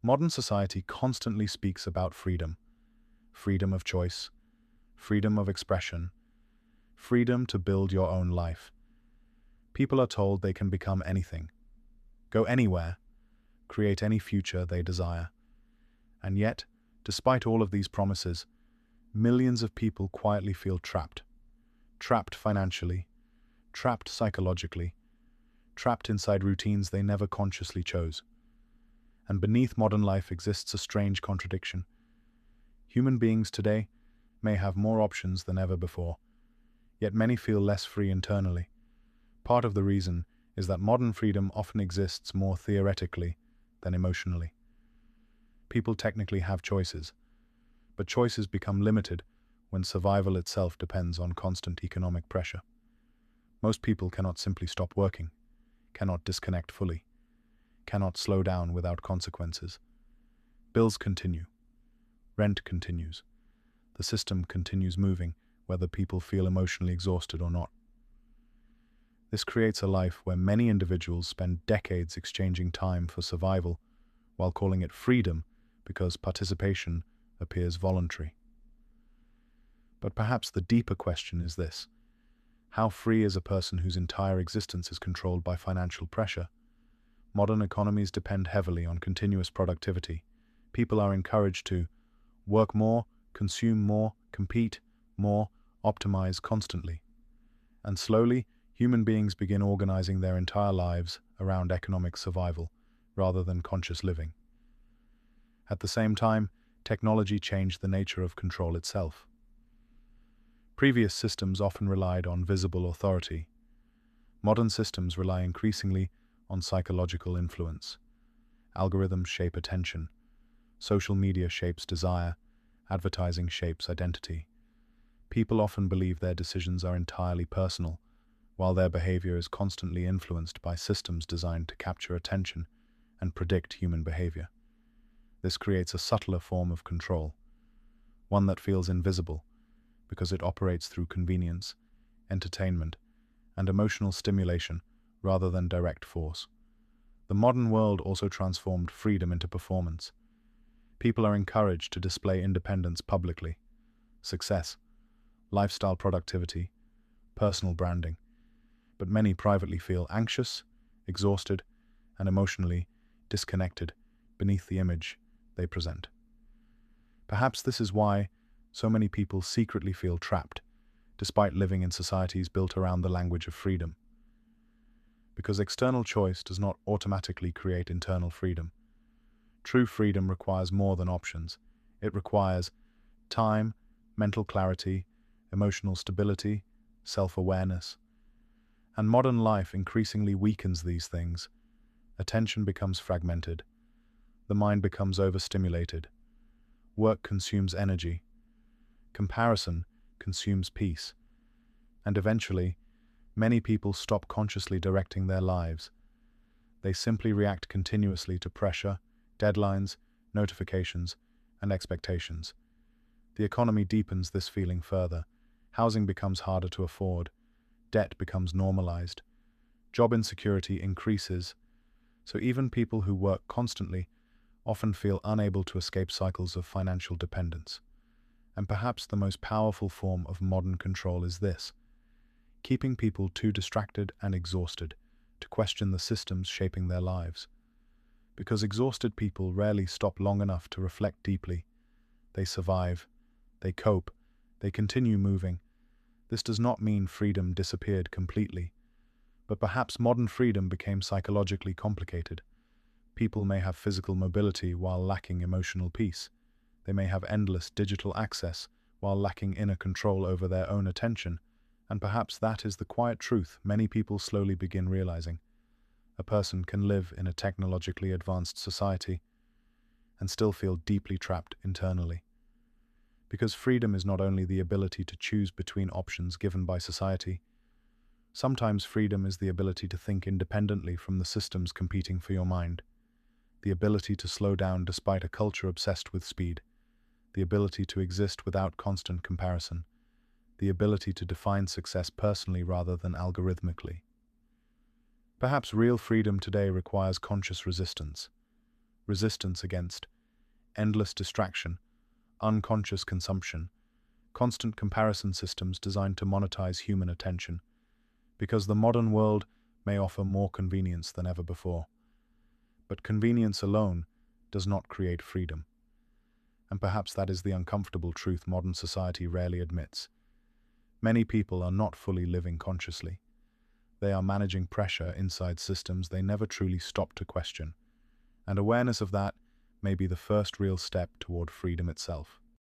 Modern society constantly speaks about freedom, freedom of choice, freedom of expression, freedom to build your own life. People are told they can become anything, go anywhere, create any future they desire. And yet, despite all of these promises, millions of people quietly feel trapped. Trapped financially, trapped psychologically, trapped inside routines they never consciously chose. And beneath modern life exists a strange contradiction. Human beings today may have more options than ever before, yet many feel less free internally. Part of the reason is that modern freedom often exists more theoretically than emotionally. People technically have choices, but choices become limited when survival itself depends on constant economic pressure. Most people cannot simply stop working, cannot disconnect fully, cannot slow down without consequences. Bills continue, rent continues, the system continues moving whether people feel emotionally exhausted or not. This creates a life where many individuals spend decades exchanging time for survival while calling it freedom because participation appears voluntary. But perhaps the deeper question is this: how free is a person whose entire existence is controlled by financial pressure? Modern economies depend heavily on continuous productivity. People are encouraged to work more, consume more, compete more, optimize constantly. And slowly, human beings begin organizing their entire lives around economic survival rather than conscious living. At the same time, technology changed the nature of control itself. Previous systems often relied on visible authority. Modern systems rely increasingly on psychological influence. Algorithms shape attention. Social media shapes desire. Advertising shapes identity. People often believe their decisions are entirely personal, while their behavior is constantly influenced by systems designed to capture attention and predict human behavior. This creates a subtler form of control, one that feels invisible because it operates through convenience, entertainment, and emotional stimulation rather than direct force. The modern world also transformed freedom into performance. People are encouraged to display independence publicly. Success, lifestyle productivity, personal branding. But many privately feel anxious, exhausted, and emotionally disconnected beneath the image they present. Perhaps this is why so many people secretly feel trapped, despite living in societies built around the language of freedom. Because external choice does not automatically create internal freedom. True freedom requires more than options. It requires time, mental clarity, emotional stability, self-awareness. And modern life increasingly weakens these things. Attention becomes fragmented. The mind becomes overstimulated. Work consumes energy. Comparison consumes peace. And eventually, many people stop consciously directing their lives. They simply react continuously to pressure, deadlines, notifications, and expectations. The economy deepens this feeling further. Housing becomes harder to afford. Debt becomes normalized. Job insecurity increases. So even people who work constantly often feel unable to escape cycles of financial dependence. And perhaps the most powerful form of modern control is this: keeping people too distracted and exhausted to question the systems shaping their lives. Because exhausted people rarely stop long enough to reflect deeply. They survive, they cope, they continue moving. This does not mean freedom disappeared completely, but perhaps modern freedom became psychologically complicated. People may have physical mobility while lacking emotional peace. They may have endless digital access while lacking inner control over their own attention. And perhaps that is the quiet truth many people slowly begin realizing. A person can live in a technologically advanced society and still feel deeply trapped internally. Because freedom is not only the ability to choose between options given by society. Sometimes freedom is the ability to think independently from the systems competing for your mind. The ability to slow down despite a culture obsessed with speed. The ability to exist without constant comparison. The ability to define success personally rather than algorithmically. Perhaps real freedom today requires conscious resistance. resistance against endless distraction, unconscious consumption, constant comparison systems designed to monetize human attention, because the modern world may offer more convenience than ever before. But convenience alone does not create freedom. And perhaps that is the uncomfortable truth modern society rarely admits. Many people are not fully living consciously. They are managing pressure inside systems they never truly stop to question. And awareness of that may be the first real step toward freedom itself.